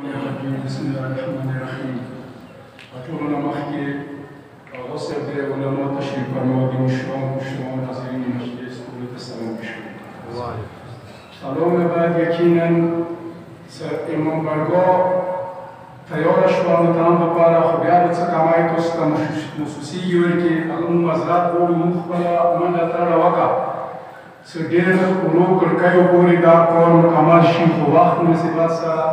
بسم الله الرحمن الرحيم. أطولنا مخي غصر دي علماء تشريف فرمودي مشروع ناظرين مجلس دولة السلام بشكل. سلام بعد يقينا إمام برگا تیار شوان تمام بپاره خب یاد کمای توست مخصوصی یوری که علم مزرعه قول مخبلا من لطر وقع سدیر اولو کرکیو بوری دار کار مکمل شیم خو وقت نسبت سره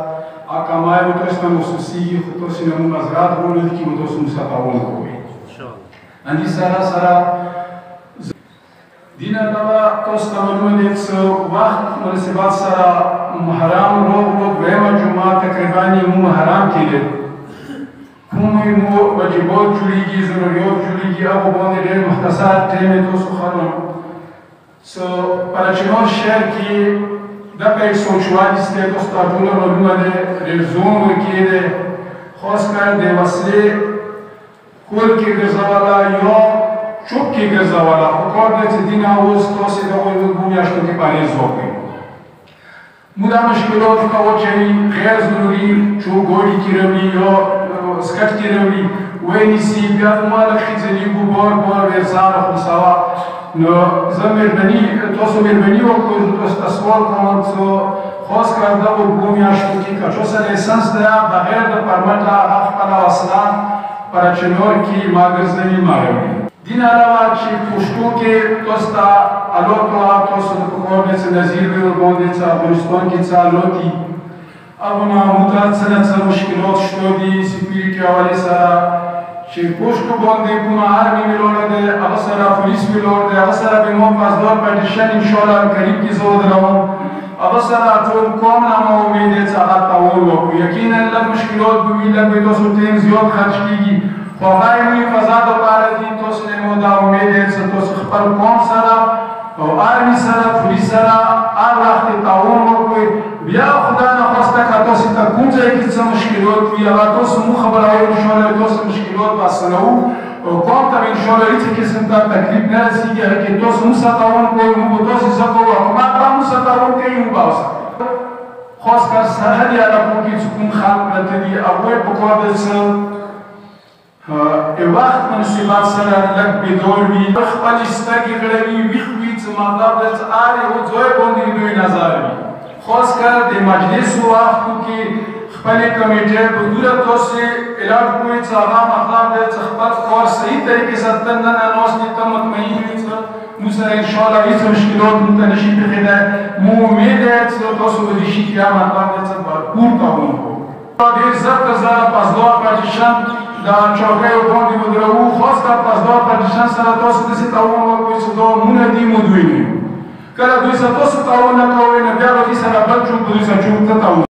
کمای توست مخصوصی خطوسی نمو مزرعه قول دی که مدوس مستقاون کوی. اندی سرا دین علاوه توست منو دیت وقت نسبت سره محرم رو ویما جمعه تقریبانی مو حرام کیده کومی مو واجبات جولیگی ضروریات جولیگی ابو باندی دیر مختصر تیمی تو سخنم پرچنان شهر کی دپا ایک سوچوانی سته دوستا جولا رو ده رزوم رکیده خاص کرده وصله کل کی گرزاوالا یا چوب کی گرزاوالا وکار ده دین آوز توسی دوی بومی اشتو کی پانی زوگی मुदा मुश्किलों का वो चाहिए गैर ज़रूरी जो गोली की रवली या स्कट की रवली वही निसी बियाद माल खिज़नी गुबार बार वेसार खुशावा न ज़मीर बनी तो ज़मीर बनी वो कोई तो अस्वाल कौन सो खास कर दा वो भूमिया शुक्की का जो सर एसेंस दया बगैर द परमटा अफ़ला वसलान पर चनोर की मागज़नी मारवी दिन अलावा ची पुष्टो के तोस्ता अलॉटो तोस्त पकड़ने से नज़ीर भी बोलने से अफगानिस्तान की चालोती अब ना मुताद सनत से मुश्किलों शोधी सिपीरी के हवाले से ची पुष्टो बोलने पुमा आर्मी मिलोने दे अवसरा पुलिस मिलोने दे अवसरा बिमों पासदोर पेटिशन इंशाल्लाह करीब की ज़रूरत रहो अवसरा तो कौन नामा उम्मीद है चाहता ताऊं लोग यकीनन लग मुश्किलों भी लग भी तो सुटें ज़ियाद खर्च कीगी خواهی می فضا دو پاردی توس نمودا امیده س توس خبر قوم سرا و آرمی سرا پولیس سرا آر وقتی تعاون وکوی بیا خدا نخواسته که توسی تا کنجای که چه مشکلات وی اگر توس مو خبر آئی انشاءالله توس مشکلات باسنو و قوم تا انشاءالله ایچه کسی تا تکلیف نرسیگه که توس مو ستاون کوی مو توسی سکو و حکومت را مو ستاون که مو باوسا خواست که سرحدی علاقو که چکون خلق نتدی اگوی بکارده سر وقت مناسبات سره لگ بدور وی خپل استګي غړوي ویخوي چې مطلب د آري او ځای باندې دوی نظر وي خاص کر د مجلس وخت کې خپل کمیټه په دوره توسه اعلان کوي چې هغه مطلب د خپل کار صحیح طریقې سره تنه ناس ته مطمئن وي چې مو سره ان شاء الله هیڅ مشکلات متنشي پیدا مو امید ده چې تاسو به شي چې مطلب د بھرپور تعاون وکړو ډیر زړه زړه پاسدار پاتشان دا چوکۍ باندې مدرو خاص کر پاسدار پاتشان سره تاسو د تعاون وکړئ چې دا مونږ دې مو دوی کله دوی سره تاسو تعاون نه کوئ نه بیا به سره بل چون دوی سره چون ته تعاون